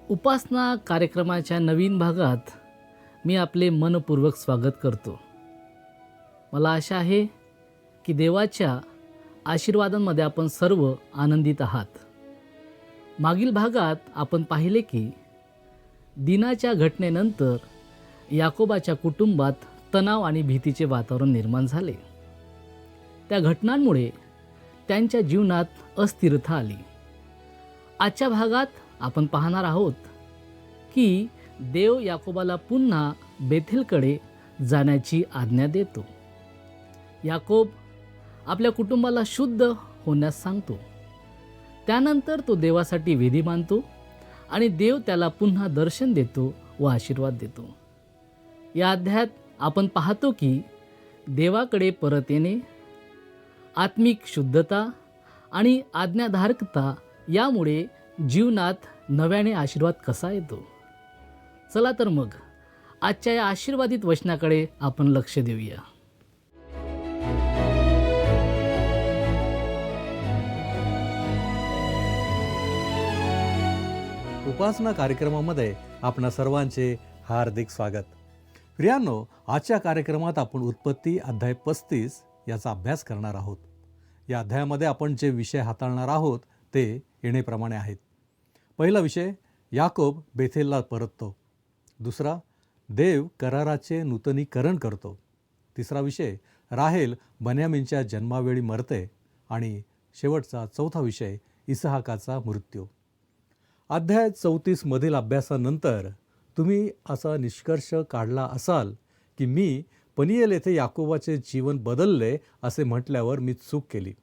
उपासना कार्यक्रमाच्या नवीन भागात मी आपले मनपूर्वक स्वागत करतो. मला आशा आहे की देवाच्या आशीर्वादांमध्ये आपण सर्व आनंदित आहात. मागील भागात आपण पाहिले की दिनाच्या घटनेनंतर याकोबाच्या कुटुंबात तणाव आणि भीतीचे वातावरण निर्माण झाले. त्या घटनांमुळे त्यांच्या जीवनात अस्थिरता आली. आजच्या भागात आपण पाहणार आहोत की देव याकोबाला पुन्हा बेथेलकडे जाण्याची आज्ञा देतो. याकोब आपल्या कुटुंबाला शुद्ध होण्यास सांगतो. त्यानंतर तो देवासाठी विधी मानतो आणि देव त्याला पुन्हा दर्शन देतो व आशीर्वाद देतो. या अध्यायात आपण पाहतो की देवाकडे परत येणे, आत्मिक शुद्धता आणि आज्ञाधारकता यामुळे जीवनात नव्याने आशीर्वाद कसा येतो. चला तर मग आजच्या या आशीर्वादित वचनाकडे आपण लक्ष देऊया. उपासना कार्यक्रमामध्ये आपणा सर्वांचे हार्दिक स्वागत. प्रियांनो, आजच्या कार्यक्रमात आपण उत्पत्ती अध्याय 35 याचा अभ्यास करणार आहोत. या अध्यायामध्ये आपण जे विषय हाताळणार आहोत ते येणेप्रमाणे आहेत. पहिला विषय, याकोब बेथेलला परततो. दुसरा, देव कराराचे नूतनीकरण करतो. तिसरा विषय, राहेल बन्यामीनच्या जन्मावेळी मरते. आणि शेवटचा चौथा विषय, इसहाकाचा मृत्यू. अध्याय 34 मधील अभ्यासानंतर तुम्ही असा निष्कर्ष काढला असाल की मी पनियेल येथे याकोबाचे जीवन बदलले असे म्हटल्यावर मी चूक केली.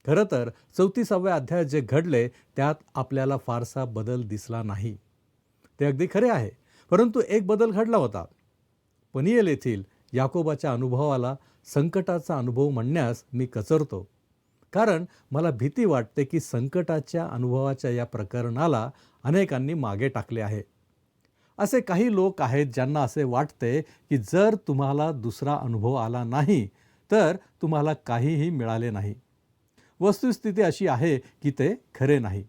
खरं तर 34व्या अध्यायात जे घडले त्यात आपल्याला फारसा बदल दिसला नाही. ते अगदी खरे आहे, परंतु एक बदल घडला होता. पनियेल येथील याकोबाच्या अनुभवाला संकटाचा अनुभव म्हणण्यास मी कचरतो, कारण मला भीती वाटते की संकटाच्या अनुभवाच्या या प्रकरणाला अनेकांनी मागे टाकले आहे. असे काही लोक आहेत ज्यांना असे वाटते की जर तुम्हाला दुसरा अनुभव आला नाही तर तुम्हाला काहीही मिळाले नाही. वस्तुस्थिती अशी आहे की ते खरे नाही.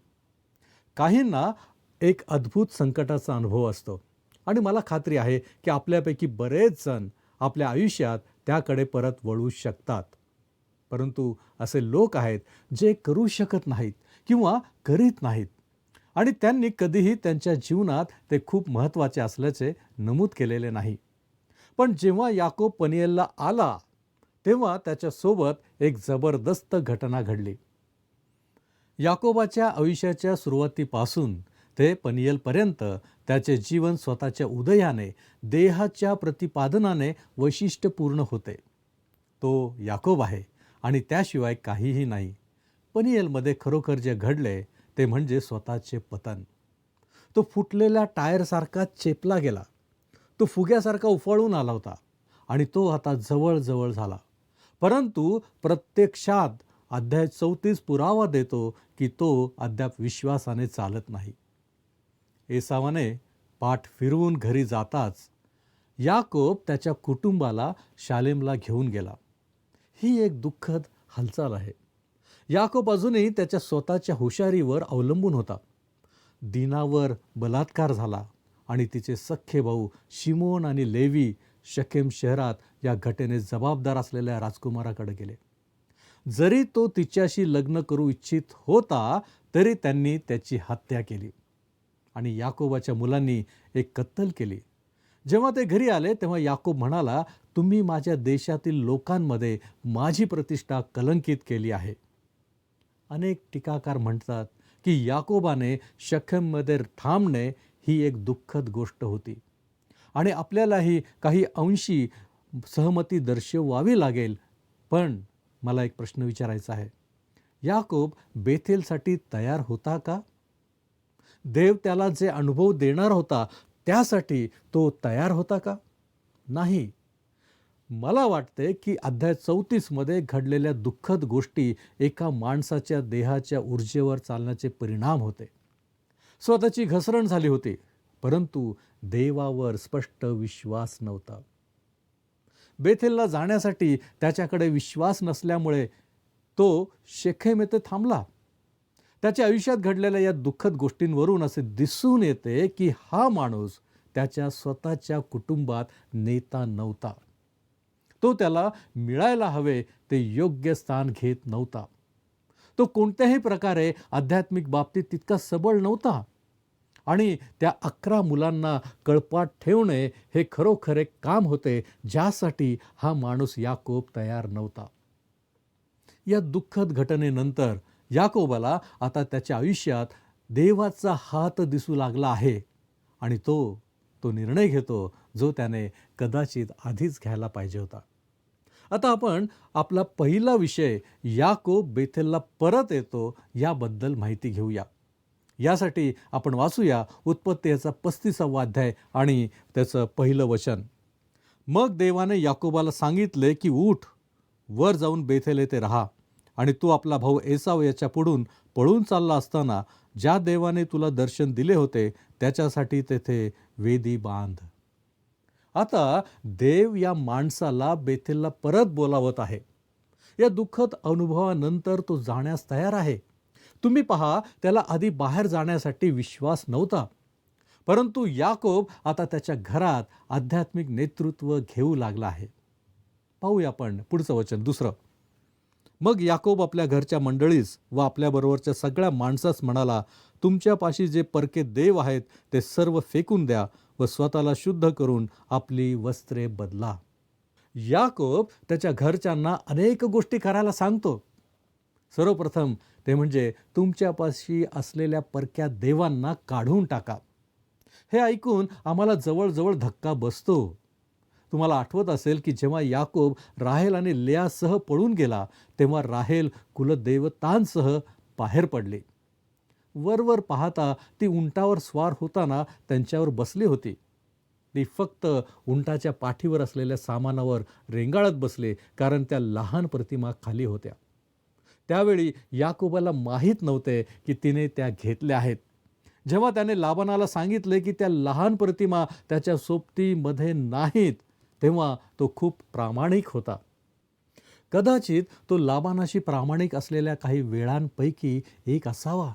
काहींना एक अद्भुत संकटाचा अनुभव असतो आणि मला खात्री आहे की आपल्यापैकी बरेच जण आपल्या आयुष्यात त्याकडे परत वळू शकतात. परंतु असे लोक आहेत जे करू शकत नाहीत किंवा करीत नाहीत आणि त्यांनी कधीही त्यांच्या जीवनात ते खूप महत्त्वाचे असल्याचे नमूद केलेले नाही. पण जेव्हा याकोब पनियेलला आला तेव्हा त्याच्यासोबत एक जबरदस्त घटना घडली. याकोबाच्या आयुष्याच्या सुरुवातीपासून ते पनियेलपर्यंत त्याचे जीवन स्वतःच्या उदयाने, देहाच्या प्रतिपादनाने वैशिष्ट्यपूर्ण होते. तो याकोब आहे आणि त्याशिवाय काहीही नाही. पनियेलमध्ये खरोखर जे घडले ते म्हणजे स्वतःचे पतन. तो फुटलेल्या टायरसारखा चेपला गेला. तो फुग्यासारखा उफाळून आला होता आणि तो आता जवळजवळ झाला. परंतु प्रत्यक्षात अध्याय 34 पुरावा देतो की तो अद्याप विश्वासाने चालत नाही. एसावाने पाठ फिरवून घरी जाताच याकोब त्याच्या कुटुंबाला शालेमला घेऊन गेला. ही एक दुःखद हालचाल आहे. याकोब अजूनही त्याच्या स्वतःच्या हुशारीवर अवलंबून होता. दीनावर बलात्कार झाला आणि तिचे सख्खे भाऊ शिमोन आणि लेवी शकेम शहरात या घटनेस जबाबदार असलेल्या राजकुमाराकडे गेले. जरी तो तिच्याशी लग्न करू इच्छित होता तरी त्यांनी त्याची हत्या केली आणि याकोबाच्या मुलांनी एक कत्तल केली. जेव्हा ते घरी आले तेव्हा याकोब म्हणाला, तुम्ही माझ्या देशातील लोकांमध्ये माझी प्रतिष्ठा कलंकित केली आहे. अनेक टीकाकार म्हणतात की याकोबाने शखेममध्ये थांबणे ही एक दुःखद गोष्ट होती आणि आपल्यालाही काही अंशी सहमती दर्शवावी लागेल. पण मला एक प्रश्न विचारायचा आहे, याकोब बेथेलसाठी तयार होता का? देव त्याला जे अनुभव देणार होता त्यासाठी तो तयार होता का? नाही. मला वाटते की अध्याय 34 मध्ये घडलेल्या दुःखद गोष्टी एका माणसाच्या देहाच्या ऊर्जेवर चालण्याचे परिणाम होते. स्वतःची घसरण झाली होती, परंतु देवावर स्पष्ट विश्वास नव्हता. बेथेलला जाण्यासाठी त्याच्याकडे विश्वास नसल्यामुळे तो शेखेम येथे थांबला. त्याच्या आयुष्यात घडलेल्या या दुःखद गोष्टींवरून असे दिसून येते की हा माणूस त्याच्या स्वतःच्या कुटुंबात नेता नव्हता. तो त्याला मिळायला हवे ते योग्य स्थान घेत नव्हता. तो कोणत्याही प्रकारे आध्यात्मिक बाबतीत तितका सबळ नव्हता. आणि त्या 11 मुलांना कळपात ठेवणे हे खरोखर एक काम होते ज्यासाठी हा माणूस याकोब तयार नव्हता. या दुःखद घटनेनंतर याकोबाला आता त्याच्या आयुष्यात देवाचा हात दिसू लागला आहे आणि तो निर्णय घेतो जो त्याने कदाचित आधीच घ्यायला पाहिजे होता. आता आपण आपला पहिला विषय याकोब बेथेलला परत येतो याबद्दल माहिती घेऊया. यासाठी आपण वाचूया उत्पत्ती याचा 35वा अध्याय आणि त्याचं पहिलं वचन. मग देवाने याकोबाला सांगितले की उठ, वर जाऊन बेथेल येथे राहा आणि तू आपला भाऊ एसाव याच्या पुढून पळून चालला असताना ज्या देवाने तुला दर्शन दिले होते त्याच्यासाठी तेथे वेदी बांध. आता देव या माणसाला बेथेलला परत बोलावत आहे. या दुःखद अनुभवानंतर तो जाण्यास तयार आहे. तुम्ही पहा, त्याला आधी बाहेर जाण्यासाठी विश्वास नव्हता, परंतु याकोब आता त्याच्या घरात आध्यात्मिक नेतृत्व घेऊ लागला आहे. पाहूया आपण पुढचं वचन दुसरं. मग याकोब आपल्या घरच्या मंडळीस व आपल्याबरोबरच्या सगळ्या माणसास म्हणाला, तुमच्यापाशी जे परके देव आहेत ते सर्व फेकून द्या व स्वतःला शुद्ध करून आपली वस्त्रे बदला. याकोब त्याच्या घरच्यांना अनेक गोष्टी करायला सांगतो. सर्वप्रथम ते म्हणजे तुमच्यापाशी असलेल्या परक्या देवांना काढून टाका. हे ऐकून आम्हाला जवळजवळ धक्का बसतो. तुम्हाला आठवत असेल की जेव्हा याकोब राहेल आणि लेयासह पळून गेला तेव्हा राहेल कुलदेवतांसह बाहेर पडली. वरवर पाहता ती उंटावर स्वार होताना त्यांच्यावर बसली होती. ती फक्त उंटाच्या पाठीवर असलेल्या सामानावर रेंगाळत बसले कारण त्या लहान प्रतिमा खाली होत्या. त्यावेळी याकोबाला माहीत नव्हते की तिने त्या घेतल्या आहेत. जेव्हा त्याने लाबानाला सांगितले की त्या लहान प्रतिमा त्याच्या सोबतीमध्ये नाहीत तेव्हा तो खूप प्रामाणिक होता. कदाचित तो लाबानाशी प्रामाणिक असलेल्या काही वेळांपैकी एक असावा.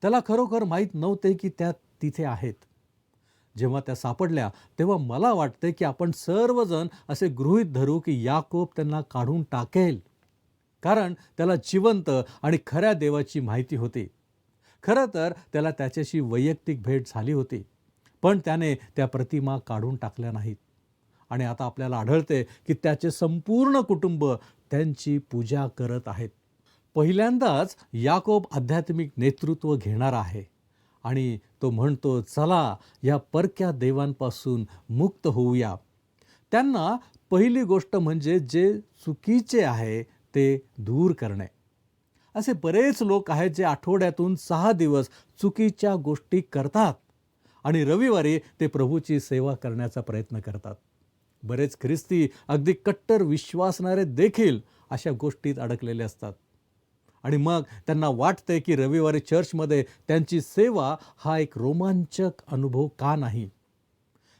त्याला खरोखर माहीत नव्हते की त्या तिथे आहेत. जेव्हा त्या सापडल्या तेव्हा मला वाटते की आपण सर्वजण असे गृहीत धरू की याकोब त्यांना काढून टाकेल, कारण त्याला जिवंत आणि खऱ्या देवाची माहिती होती. खरं तर त्याला त्याच्याशी वैयक्तिक भेट झाली होती, पण त्याने त्या प्रतिमा काढून टाकल्या नाहीत. आणि आता आपल्याला आढळते की त्याचे संपूर्ण कुटुंब त्यांची पूजा करत आहेत. पहिल्यांदाच याकोब आध्यात्मिक नेतृत्व घेणार आहे आणि तो म्हणतो, चला या परक्या देवांपासून मुक्त होऊया. त्यांना पहिली गोष्ट म्हणजे जे चुकीचे आहे ते दूर करणे. असे बरेच लोक आहेत जे आठवड्यातून 6 दिवस चुकीच्या गोष्टी करतात आणि रविवारी ते प्रभूची सेवा करण्याचा प्रयत्न करतात. बरेच ख्रिस्ती अगदी कट्टर विश्वासणारे देखील अशा गोष्टीत अडकलेले असतात आणि मग त्यांना वाटते की रविवारी चर्चमध्ये त्यांची सेवा हा एक रोमांचक अनुभव का नाही.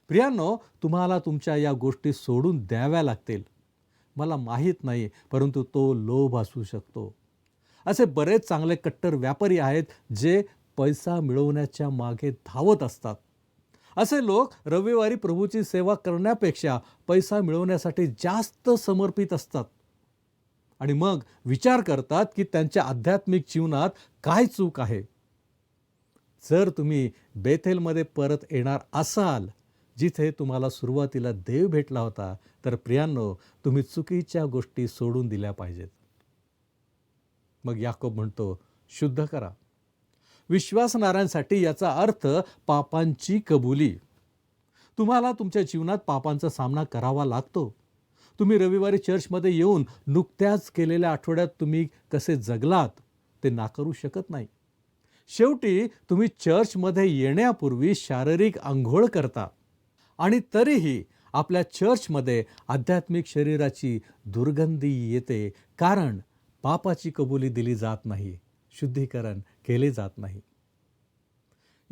प्रियांनो, तुम्हाला तुमच्या या गोष्टी सोडून द्याव्या लागतील. मला माहीत नाही, परंतु तो लोभ असू शकतो. असे बरेच चांगले कट्टर व्यापारी आहेत जे पैसा मिळवण्याच्या मागे धावत असतात. असे लोक रविवारी प्रभूची सेवा करण्यापेक्षा पैसा मिळवण्यासाठी जास्त समर्पित असतात आणि मग विचार करतात की त्यांच्या आध्यात्मिक जीवनात काय चूक आहे. जर तुम्ही बेथेलमध्ये परत येणार असाल जिथे तुम्हाला सुरुवातीला देव भेटला होता, तर प्रियांनो, तुम्ही चुकीच्या गोष्टी सोडून दिल्या पाहिजेत. मग याकोब म्हणतो, शुद्ध करा. विश्वासणाऱ्यांसाठी याचा अर्थ पापांची कबुली. तुम्हाला तुमच्या जीवनात पापांचा सामना करावा लागतो. तुम्ही रविवारी चर्चमध्ये येऊन नुकत्याच केलेल्या आठवड्यात तुम्ही कसे जगलात ते नाकारू शकत नाही. शेवटी तुम्ही चर्चमध्ये येण्यापूर्वी शारीरिक अंघोळ करता आणि तरीही आपल्या चर्चमध्ये आध्यात्मिक शरीराची दुर्गंधी येते, कारण पापाची कबुली दिली जात नाही, शुद्धीकरण केले जात नाही.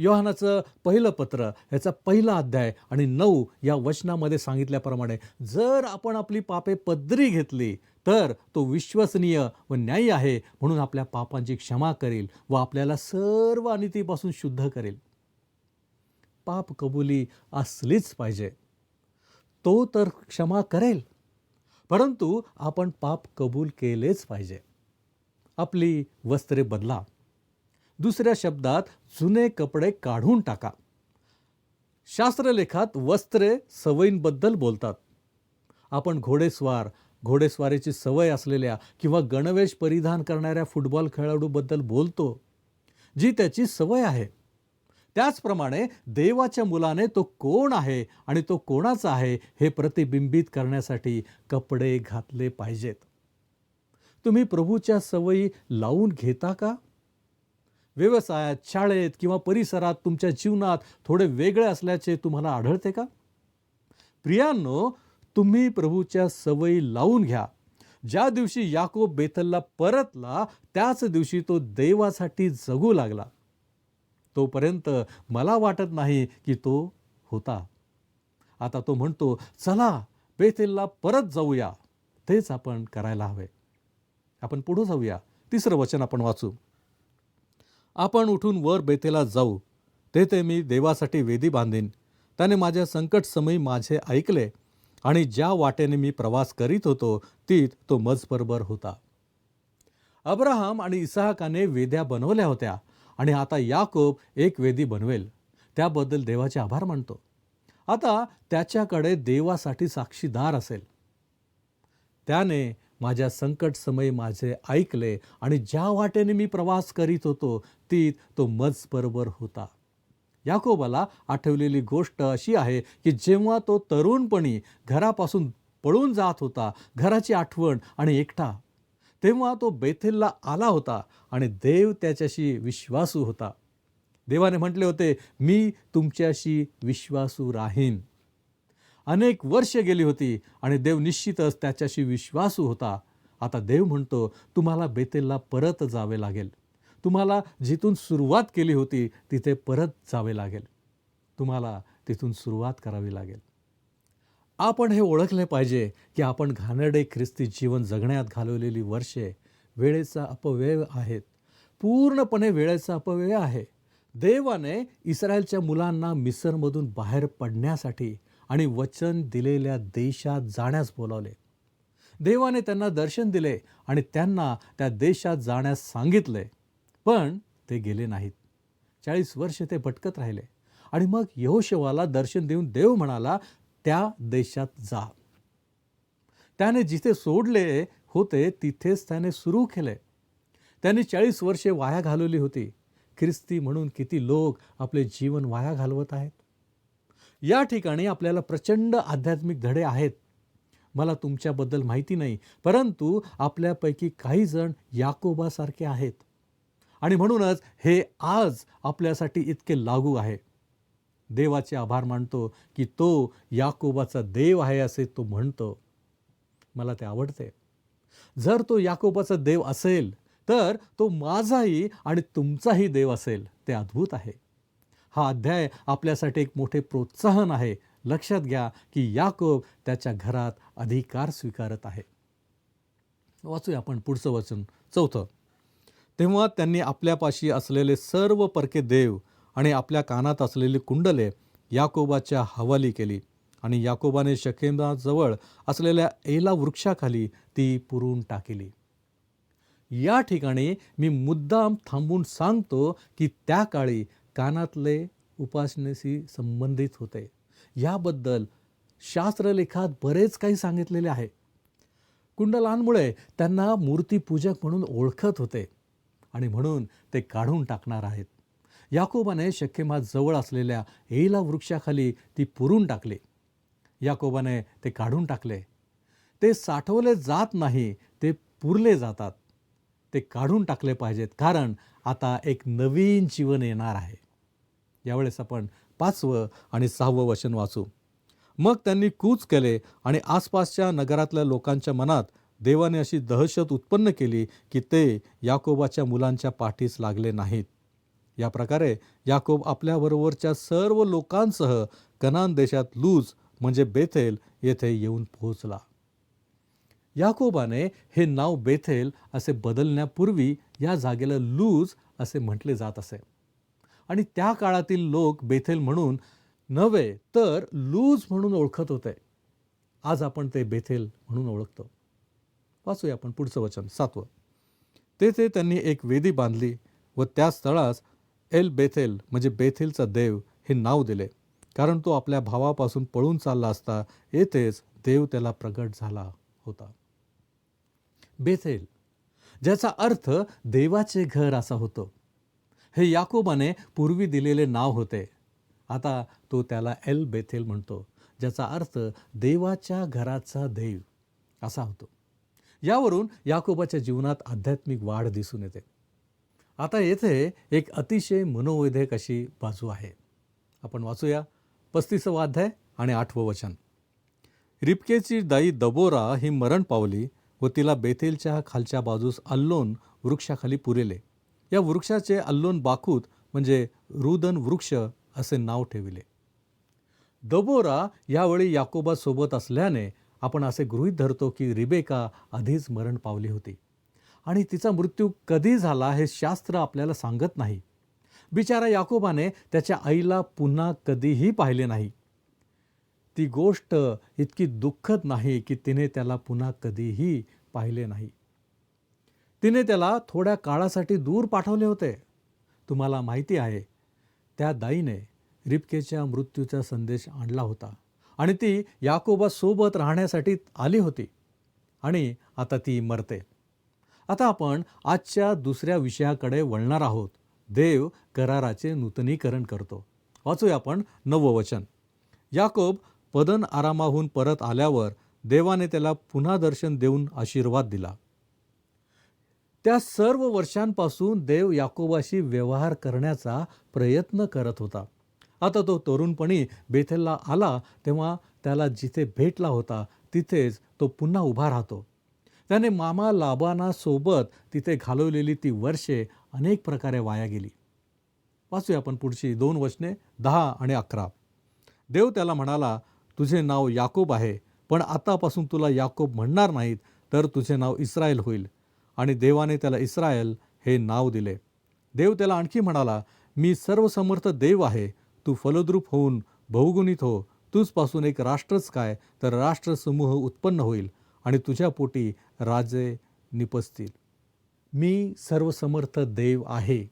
योहानाचं पहिलं पत्र ह्याचा पहिला अध्याय आणि 9 या वचनामध्ये सांगितल्याप्रमाणे जर आपण आपली पापे पदरी घेतली तर तो विश्वसनीय व न्यायी आहे, म्हणून आपल्या पापांची क्षमा करेल व आपल्याला सर्व अनितीपासून शुद्ध करेल. पाप कबुली असलीच पाहिजे. तो तर क्षमा करेल, परंतु आपण पाप कबूल केलेच पाहिजे. आपली वस्त्रे बदला. दुसऱ्या शब्दात जुने कपडे काढून टाका. शास्त्रलेखात वस्त्रे सवयींबद्दल बोलतात. आपण घोडेस्वारीची सवय असलेल्या किंवा गणवेश परिधान करणाऱ्या फुटबॉल खेळाडूबद्दल बोलतो, जी त्याची सवय आहे. त्याचप्रमाणे देवाच्या मुलाने तो कोण आहे आणि तो कोणाचा आहे हे प्रतिबिंबित करण्यासाठी कपडे घातले पाहिजेत. तुम्ही प्रभूच्या सवयी लावून घेता का? व्यवसायात, शाळेत किंवा परिसरात तुमच्या जीवनात थोडे वेगळे असल्याचे तुम्हाला आढळते का? प्रियांनो, तुम्ही प्रभूच्या सवयी लावून घ्या. ज्या दिवशी याकोब बेथलला परतला त्याच दिवशी तो देवासाठी जगू लागला. तोपर्यंत मला वाटत नाही की तो होता. आता तो म्हणतो, चला बेथेलला परत जाऊया. तेच आपण करायला हवे. आपण पुढे जाऊया. 3रं वचन आपण वाचू. आपण उठून वर बेथेला जाऊ. तेथे मी देवासाठी वेदी बांधीन. त्याने माझ्या संकट समयी माझे ऐकले आणि ज्या वाटेने मी प्रवास करीत होतो तीत तो मजबरोबर होता. अब्राहम आणि इसहाकाने वेद्या बनवल्या होत्या आणि आता याकोब एक वेदी बनवेल. त्याबद्दल देवाचे आभार मानतो. आता त्याच्याकडे देवासाठी साक्षीदार असेल. त्याने माझ्या संकट समयी माझे ऐकले आणि ज्या वाटेने मी प्रवास करीत होतो तीत तो मजबरोबर होता. याकोबाला आठवलेली गोष्ट अशी आहे की जेव्हा तो तरुणपणी घरापासून पळून जात होता, घराची आठवण आणि एकटा, तेव्हा तो बेथेलला आला होता आणि देव त्याच्याशी विश्वासू होता. देवाने म्हटले होते, मी तुमच्याशी विश्वासू राहीन. अनेक वर्ष गेली होती आणि देव निश्चितच त्याच्याशी विश्वासू होता. आता देव म्हणतो, तुम्हाला बेथेलला परत जावे लागेल. तुम्हाला जिथून सुरुवात केली होती तिथे परत जावे लागेल. तुम्हाला तिथून सुरुवात करावी लागेल. आपण हे ओळखले पाहिजे की आपण घाणेरडे ख्रिस्ती जीवन जगण्यात घालवलेली वर्षे वेळेचा अपव्यय आहेत. पूर्णपणे वेळेचा अपव्यय आहे. देवाने इस्रायलच्या मुलांना मिस्रमधून बाहेर पडण्यासाठी आणि वचन दिलेल्या देशात जाण्यास बोलावले. देवाने त्यांना दर्शन दिले आणि त्यांना त्या देशात जाण्यास सांगितले, पण ते गेले नाहीत. 40 वर्ष ते भटकत राहिले आणि मग यहोशुवाला दर्शन देऊन देव म्हणाला, त्या देशात जा. त्याने जिथे सोडले होते तिथेच त्याने सुरू केले. त्यांनी 40 वर्षे वाया घालवली होती. ख्रिस्ती म्हणून किती लोक आपले जीवन वाया घालवत आहेत. या ठिकाणी आपल्याला प्रचंड आध्यात्मिक धडे आहेत. मला तुमच्याबद्दल माहिती नाही, परंतु आपल्यापैकी काही जण याकोबासारखे आहेत आणि म्हणूनच हे आज आपल्यासाठी इतके लागू आहे. देवाचे आभार मानतो की तो याकोबाचा देव आहे असे तो म्हणतो. मला ते आवडते. जर तो याकोबाचा देव असेल तर तो माझाही आणि तुमचाही देव असेल. ते अद्भुत आहे. हा अध्याय आपल्यासाठी एक मोठे प्रोत्साहन आहे. लक्षात घ्या की याकोब त्याच्या घरात अधिकार स्वीकारत आहे. वाचूया आपण पुढचं वचन 4. तेव्हा त्यांनी आपल्यापाशी असलेले सर्व परके देव आणि आपल्या कानात असलेली कुंडले याकोबाच्या हवाली केली आणि याकोबाने शकेमाजवळ असलेल्या एला वृक्षाखाली ती पुरून टाकली. या ठिकाणी मी मुद्दाम थांबून सांगतो की त्या काळी कानातले उपासनेशी संबंधित होते. याबद्दल शास्त्रलेखात बरेच काही सांगितलेले आहे. कुंडलांमुळे त्यांना मूर्तीपूजक म्हणून ओळखत होते आणि म्हणून ते काढून टाकणार आहेत. याकोबाने शकेमाजवळ असलेल्या एला वृक्षाखाली ती पुरून टाकली. याकोबाने ते काढून टाकले. ते साठवले जात नाही, ते पुरले जातात. ते काढून टाकले पाहिजेत, कारण आता एक नवीन जीवन येणार आहे. यावेळेस आपण 5वं आणि 6वं वचन वाचू. मग त्यांनी कूच केले आणि आसपासच्या नगरातल्या लोकांच्या मनात देवाने अशी दहशत उत्पन्न केली की ते याकोबाच्या मुलांच्या पाठीस लागले नाहीत. या प्रकारे याकोब आपल्याबरोबरच्या सर्व लोकांसह कनान देशात लूज म्हणजे बेथेल येथे येऊन पोहोचला. याकोबाने हे नाव बेथेल असे बदलण्यापूर्वी या जागेला लूज असे म्हटले जात असे आणि त्या काळातील लोक बेथेल म्हणून नव्हे तर लूज म्हणून ओळखत होते. आज आपण ते बेथेल म्हणून ओळखतो. वाचूया आपण पुढचं वचन 7. तेथे त्यांनी एक वेदी बांधली व त्या स्थळास एल बेथेल म्हणजे बेथेलचा देव हे नाव दिले, कारण तो आपल्या भावापासून पळून चालला असता येथेच देव त्याला प्रगट झाला होता. बेथेल ज्याचा अर्थ देवाचे घर असा होतो. हे याकोबाने पूर्वी दिलेले नाव होते. आता तो त्याला एल बेथेल म्हणतो, ज्याचा अर्थ देवाच्या घराचा देव असा होतो. यावरून याकोबाच्या जीवनात आध्यात्मिक वाढ दिसून येते. आता येथे एक अतिशय मनोवेधक अशी बाजू आहे. आपण वाचूया 35 अध्याय आणि 8 वचन. रिबकेची दाई दबोरा ही मरण पावली व तिला बेथेलच्या खालच्या बाजूस अल्लोन वृक्षाखाली पुरेले. या वृक्षाचे अल्लोन बाकूत म्हणजे रुदन वृक्ष असे नाव ठेविले. दबोरा यावेळी याकोबासोबत असल्याने आपण असे गृहीत धरतो की रिबेका आधीच मरण पावली होती आणि तिचा मृत्यू कधी झाला हे शास्त्र आपल्याला सांगत नाही. बिचारा याकोबाने त्याच्या आईला पुन्हा कधीही पाहिले नाही. ती गोष्ट इतकी दुःखद नाही की तिने त्याला पुन्हा कधीही पाहिले नाही. तिने त्याला थोड्या काळासाठी दूर पाठवले होते. तुम्हाला माहिती आहे, त्या दाईने रिबकेच्या मृत्यूचा संदेश आणला होता आणि ती याकोबासोबत राहण्यासाठी आली होती आणि आता ती मरते. आता आपण आजच्या दुसऱ्या विषयाकडे वळणार आहोत. देव कराराचे नूतनीकरण करतो. वाचूया आपण 9 वचन. याकोब पदन आरामाहून परत आल्यावर देवाने त्याला पुन्हा दर्शन देऊन आशीर्वाद दिला. त्या सर्व वर्षांपासून देव याकोबाशी व्यवहार करण्याचा प्रयत्न करत होता. आता तो तरुणपणी बेथेलला आला तेव्हा त्याला जिथे भेटला होता तिथेच तो पुन्हा उभा राहतो. त्याने मामा लाबानासोबत तिथे घालवलेली ती वर्षे अनेक प्रकारे वाया गेली. वाचूया आपण पुढची 2 वचने 10 आणि 11. देव त्याला म्हणाला, तुझे नाव याकोब आहे, पण आतापासून तुला याकोब म्हणणार नाहीत, तर तुझे नाव इस्रायल होईल. आणि देवाने त्याला इस्रायल हे नाव दिले. देव त्याला आणखी म्हणाला, मी सर्वसमर्थ देव आहे. तू फलद्रूप होऊन बहुगुणित हो. तुझपासून एक राष्ट्रच काय, तर राष्ट्रसमूह उत्पन्न होईल आणि तुझ्या पोटी राजे निपजतील. मी सर्वसमर्थ देव आहे.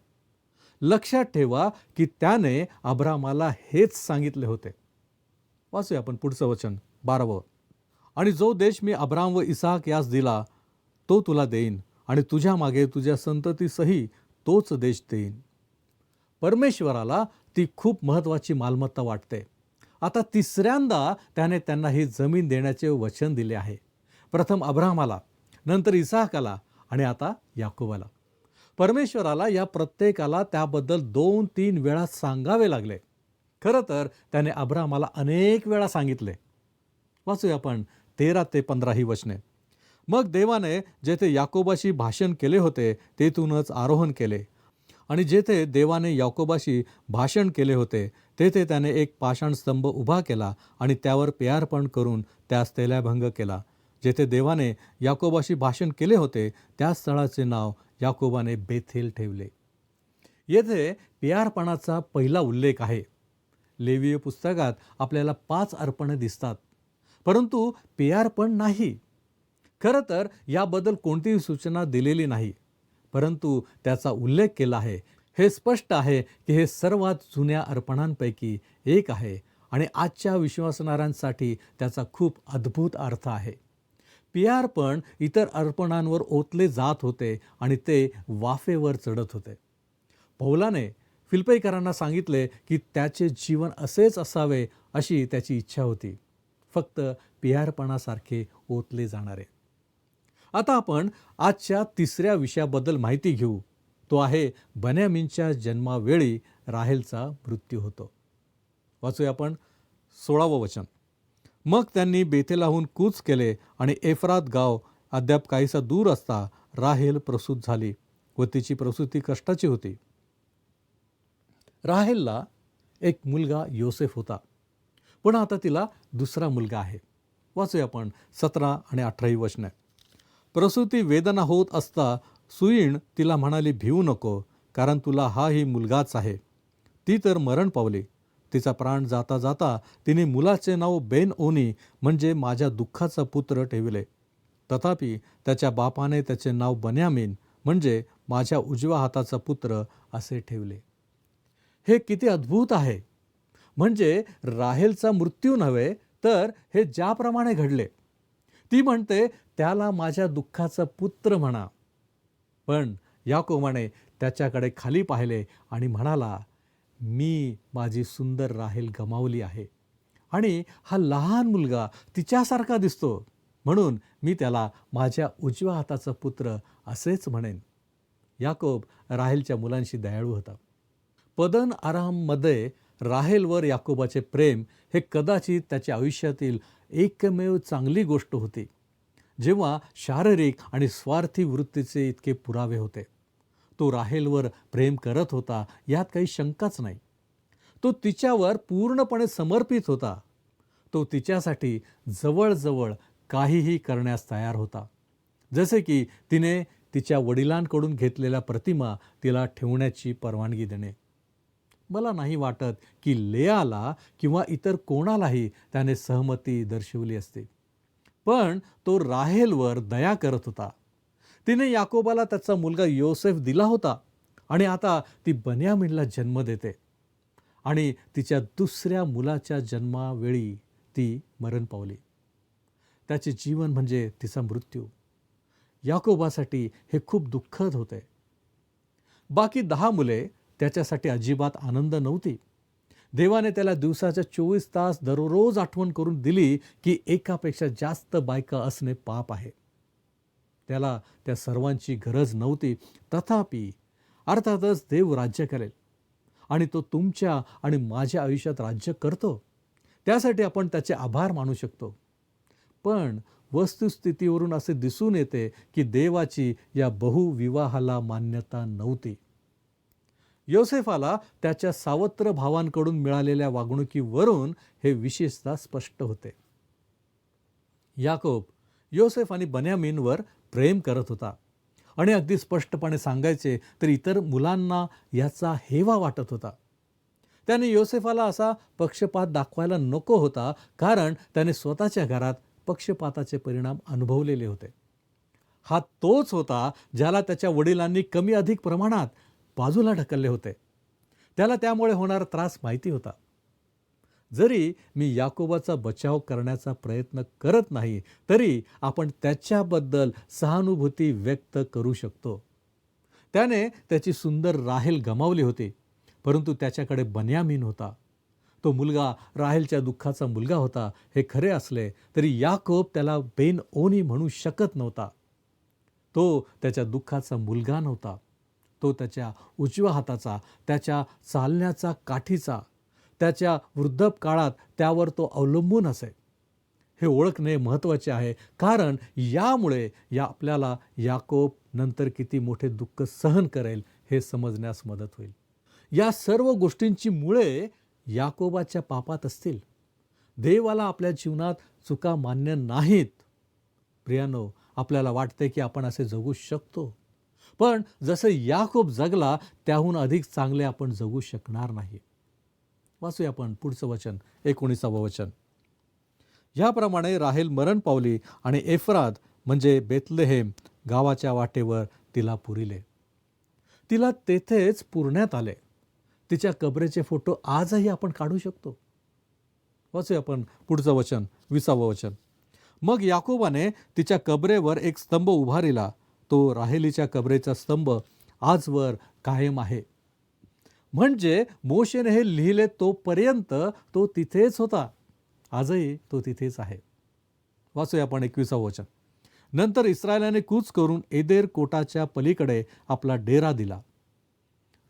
लक्षात ठेवा की त्याने अब्रामाला हेच सांगितले होते. वाचूया आपण पुढचं वचन 12. आणि जो देश मी अब्राम व इसाक यास दिला तो तुला देईन आणि तुझ्या मागे तुझ्या संततीसही तोच देश देईन. परमेश्वराला ती खूप महत्त्वाची मालमत्ता वाटते. आता तिसऱ्यांदा त्याने त्यांना ही जमीन देण्याचे वचन दिले आहे. प्रथम अब्रामाला, नंतर इसाकाला आणि आता याकोबाला. परमेश्वराला या प्रत्येकाला त्याबद्दल 2-3 वेळा सांगावे लागले. खरं तर त्याने अब्रामाला अनेक वेळा सांगितले. वाचूया आपण 13 ते 15 ही वचने. मग देवाने जेथे याकोबाशी भाषण केले होते तेथूनच आरोहण केले आणि जेथे देवाने याकोबाशी भाषण केले होते तेथे त्याने एक पाषाण स्तंभ उभा केला आणि त्यावर पेयार्पण करून त्यास तेलाभंग केला. जेथे देवाने याकोबाशी भाषण केले होते त्या स्थळाचे नाव याकोबाने बेथेल ठेवले. येथे पेयार्पणाचा पहिला उल्लेख आहे. लेवीय पुस्तकात आपल्याला 5 अर्पणे दिसतात, परंतु पेयार्पण नाही. खरं तर याबद्दल कोणतीही सूचना दिलेली नाही, परंतु त्याचा उल्लेख केला आहे. हे स्पष्ट आहे की हे सर्वात जुन्या अर्पणांपैकी एक आहे आणि आजच्या विश्वासणाऱ्यांसाठी त्याचा खूप अद्भुत अर्थ आहे. पेयार्पण इतर अर्पणांवर ओतले जात होते आणि ते वाफेवर चढत होते. पौलाने फिलिप्पीकरांना सांगितले की त्याचे जीवन असेच असावे अशी त्याची इच्छा होती, फक्त पेयार्पणासारखे ओतले जाणारे. आता आपण आजच्या तिसऱ्या विषयाबद्दल माहिती घेऊ. तो आहे बेन्यामीनच्या जन्मावेळी राहेलचा मृत्यू होतो. वाचूया आपण 16 वचन. मग त्यांनी बेथेलाहून कूच केले आणि एफ्रात गाव अद्याप काहीसा दूर असता राहेल प्रसूत झाली व तिची प्रसूती कष्टाची होती. राहेलला एक मुलगा योसेफ होता, पण आता तिला दुसरा मुलगा आहे. वाचूया आपण 17 आणि 18 वचने. प्रसूती वेदना होत असता सुईण तिला म्हणाली, भिवू नको, कारण तुला हाही मुलगाच आहे. ती तर मरण पावली. तिचा प्राण जाता जाता तिने मुलाचे नाव बेन ओनी म्हणजे माझ्या दुःखाचा पुत्र ठेवले. तथापि त्याच्या बापाने त्याचे नाव बन्यामीन म्हणजे माझ्या उजव्या हाताचा पुत्र असे ठेवले. हे किती अद्भुत आहे. म्हणजे राहेलचा मृत्यू नव्हे, तर हे ज्याप्रमाणे घडले. ती म्हणते त्याला माझ्या दुःखाचा पुत्र म्हणा. पण याकोबाने त्याच्याकडे खाली पाहिले आणि म्हणाला, मी माझी सुंदर राहेल गमावली आहे आणि हा लहान मुलगा तिच्यासारखा दिसतो, म्हणून मी त्याला माझ्या उजव्या हाताचा पुत्र असेच म्हणेन. याकोब राहेलच्या मुलांशी दयाळू होता. पदन आराममध्ये राहेलवर याकोबाचे प्रेम हे कदाचित त्याच्या आयुष्यातील एकमेव चांगली गोष्ट होती, जेव्हा शारीरिक आणि स्वार्थी वृत्तीचे इतके पुरावे होते. तो राहेलवर प्रेम करत होता, यात काही शंकाच नाही. तो तिच्यावर पूर्णपणे समर्पित होता. तो तिच्यासाठी जवळजवळ काहीही करण्यास तयार होता. जसे की तिने तिच्या वडिलांकडून घेतलेल्या प्रतिमा तिला ठेवण्याची परवानगी देणे. मला नाही वाटत की लेयाला किंवा इतर कोणालाही त्याने सहमती दर्शवली असती. पण तो राहेलवर दया करत होता. तिने याकोबाला त्याचा मुलगा योसेफ दिला होता आणि आता ती बन्यामीनला जन्म देते आणि तिच्या दुसऱ्या मुलाच्या जन्मावेळी ती मरण पावली. त्याचे जीवन म्हणजे तिचा मृत्यू. याकोबासाठी हे खूप दुःखद होते. बाकी 10 मुले त्याच्यासाठी अजिबात आनंद नव्हती. देवाने त्याला दिवसाच्या 24 तास दररोज आठवण करून दिली की एकापेक्षा जास्त बायका असणे पाप आहे. त्याला त्या सर्वांची गरज नव्हती. तथापि अर्थातच देव राज्य करेल आणि तो तुमच्या आणि माझ्या आयुष्यात राज्य करतो. त्यासाठी आपण त्याचे आभार मानू शकतो. पण वस्तुस्थितीवरून असे दिसून येते की देवाची या बहुविवाहाला मान्यता नव्हती. योसेफाला त्याच्या सावत्र भावांकडून मिळालेल्या वागणुकीवरून हे विशेषतः स्पष्ट होते. याकोब योसेफ आणि बन्यामीनवर प्रेम करत होता आणि अगदी स्पष्टपणे सांगायचे तर इतर मुलांना याचा हेवा वाटत होता. त्याने योसेफाला असा पक्षपात दाखवायला नको होता, कारण त्याने स्वतःच्या घरात पक्षपाताचे परिणाम अनुभवलेले होते. हा तोच होता ज्याला त्याच्या वडिलांनी कमी अधिक प्रमाणात बाजूला ढकलले होते. त्याला त्यामुळे होणारा त्रास माहिती होता. जरी मी याकोबाचा बचाव करण्याचा प्रयत्न करत नाही, तरी आपण त्याच्याबद्दल सहानुभूती व्यक्त करू शकतो. त्याने त्याची सुंदर राहेल गमावली होती, परंतु त्याच्याकडे बन्यामीन होता. तो मुलगा राहेलच्या दुःखाचा मुलगा होता हे खरे असले तरी याकोब त्याला बेन ओनी म्हणू शकत नव्हता. तो त्याच्या दुःखाचा मुलगा नव्हता. तो त्याच्या उजव्या हाताचा, त्याच्या चालण्याचा काठीचा, त्याच्या वृद्धपकाळात त्यावर तो अवलंबून असे. हे ओळखणे महत्त्वाचे आहे, कारण यामुळे आपल्याला याकोब नंतर किती मोठे दुःख सहन करेल हे समजण्यास मदत होईल. या सर्व गोष्टींची मुळे याकोबाच्या पापात असतील. देवाला आपल्या जीवनात चुका मान्य नाहीत. प्रियानो, आपल्याला वाटते की आपण असे जगू शकतो, पण जसं याकोब जगला त्याहून अधिक चांगले आपण जगू शकणार नाही. वाचूया आपण पुढचं वचन, 19वे वचन. ह्याप्रमाणे राहेल मरण पावली आणि एफ्रात म्हणजे बेथलेहेम गावाच्या वाटेवर तिला पुरिले. तिला तेथेच पुरण्यात आले. तिच्या कबरेचे फोटो आजही आपण काढू शकतो. वाचूया आपण पुढचं वचन, 20वे वचन. मग याकोबाने तिच्या कबरेवर एक स्तंभ उभारिला. तो राहेलीच्या कबरेचा स्तंभ आजवर कायम आहे. म्हणजे मोशेने हे लिहिले तोपर्यंत तो तिथेच होता. आजही तो तिथेच आहे. वाचूया आपण 21वे वचन. नंतर इस्रायलाने कूच करून एदेर कोटाच्या पलीकडे आपला डेरा दिला.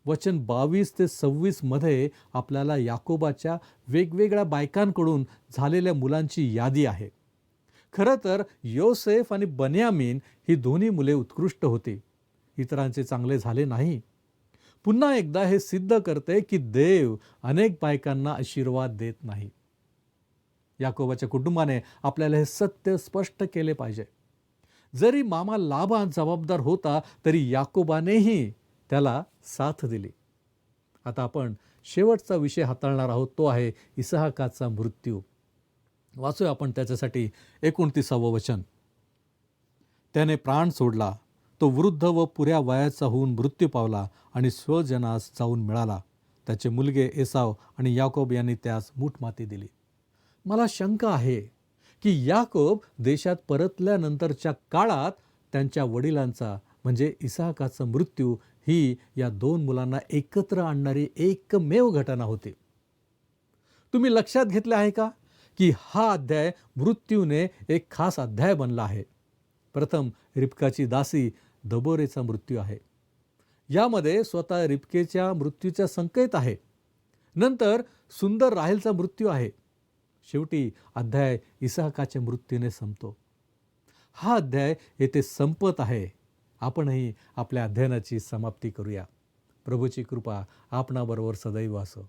वचन 22 ते 26 मध्ये आपल्याला याकोबाच्या वेगवेगळ्या बायकांकडून झालेल्या मुलांची यादी आहे. खरं तर योसेफ आणि बन्यामीन ही दोन्ही मुले उत्कृष्ट होती. इतरांचे चांगले झाले नाही. पुन्हा एकदा हे सिद्ध करते की देव अनेक बायकांना आशीर्वाद देत नाही. याकोबाच्या कुटुंबाने आपल्याला हे सत्य स्पष्ट केले पाहिजे. जरी मामा लाबान जबाबदार होता तरी याकोबानेही त्याला साथ दिली. आता आपण शेवटचा विषय हाताळणार आहोत, तो आहे इसहाकाचा मृत्यू. वाचूया आपण त्याच्यासाठी 29वे वचन. त्याने प्राण सोडला, तो वृद्ध व पुऱ्या वयाचा होऊन मृत्यू पावला आणि स्वजनास जाऊन मिळाला. त्याचे मुलगे एसाव आणि याकोब यांनी त्यास मूठमाती दिली. मला शंका आहे की याकोब देशात परतल्यानंतरच्या काळात त्यांच्या वडिलांचा म्हणजे इसहाकाचा मृत्यू ही या दोन मुलांना एकत्र आणणारी एकमेव घटना होती. तुम्ही लक्षात घेतले आहे का की हा अध्याय मृत्यूने एक खास अध्याय बनला आहे. प्रथम रिबकाची दासी दबोरेचा मृत्यू आहे. यामध्ये स्वतः रिबकेच्या मृत्यूचा संकेत आहे. नंतर सुंदर राहेलचा मृत्यू आहे. शेवटी अध्याय इसहाकाच्या मृत्यूने संपतो. हा अध्याय येथे संपत आहे. आपणही आपल्या अध्ययनाची समाप्ती करूया. प्रभूची कृपा आपणाबरोबर सदैव असो.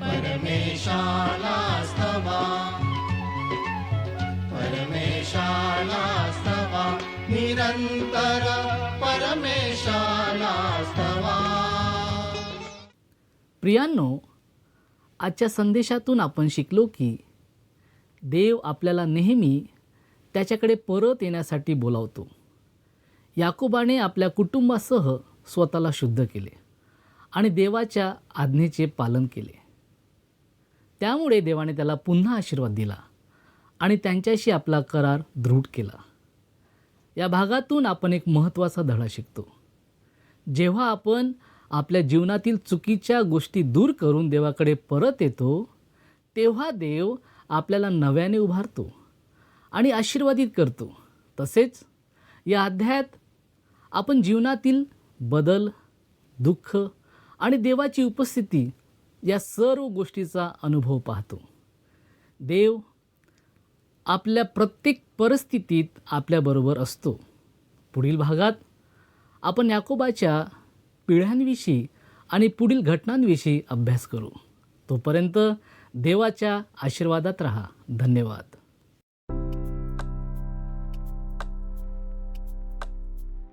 परमेशाला स्तवा, परमेशाला स्तवा, निरंतर परमेशाला स्तवा. प्रियांनो, आजच्या संदेशातून आपण शिकलो की देव आपल्याला नेहमी त्याच्याकडे परत येण्यासाठी बोलावतो. याकोबाने आपल्या कुटुंबासह स्वतःला शुद्ध केले आणि देवाच्या आज्ञेचे पालन केले. त्यामुळे देवाने त्याला पुन्हा आशीर्वाद दिला आणि त्यांच्याशी आपला करार दृढ केला. या भागातून आपण एक महत्त्वाचा धडा शिकतो. जेव्हा आपण आपल्या जीवनातील चुकीच्या गोष्टी दूर करून देवाकडे परत येतो, तेव्हा देव आपल्याला नव्याने उभारतो आणि आशीर्वादित करतो. तसेच या अध्यायात आपण जीवनातील बदल, दुःख आणि देवाची उपस्थिती या सर्व गोष्टीचा अनुभव पाहतो. देव आपल्या प्रत्येक परिस्थितीत आपल्याबरोबर असतो. पुढील भागात आपण याकोबाच्या पिढ्यांविषयी आणि पुढील घटनांविषयी अभ्यास करू. तोपर्यंत देवाच्या आशीर्वादात राहा. धन्यवाद.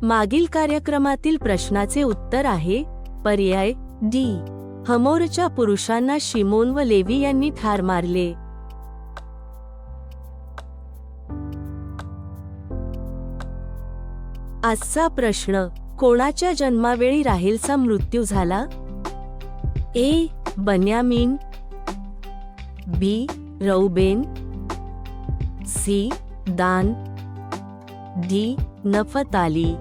मागील कार्यक्रमातील प्रश्नाचे उत्तर आहे पर्याय डी. हमोरच्या पुरुषांना शिमोन व लेवी यांनी ठार मारले. आजचा प्रश्न, कोणाच्या जन्मावेळी राहेलचा मृत्यू झाला? ए. बन्यामीन, बी. रौबेन, सी. दान, डी. नफताली.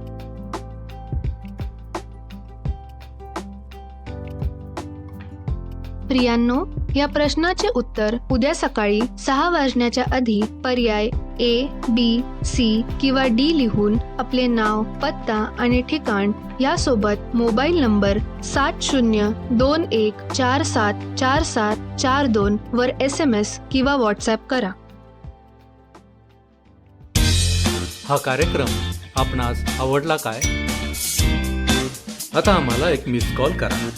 प्रियांनो, या प्रश्नाचे उत्तर उद्या सकाळी 6 वाजण्याच्या आधी पर्याय ए, बी, सी किंवा डी लिहून आपले नाव, पत्ता आणि ठिकाण यासोबत मोबाईल नंबर 7021474742 वर SMS किंवा व्हॉट्सॲप करा. हा कार्यक्रम आपणास आवडला काय? आता आम्हाला एक मिस कॉल करा.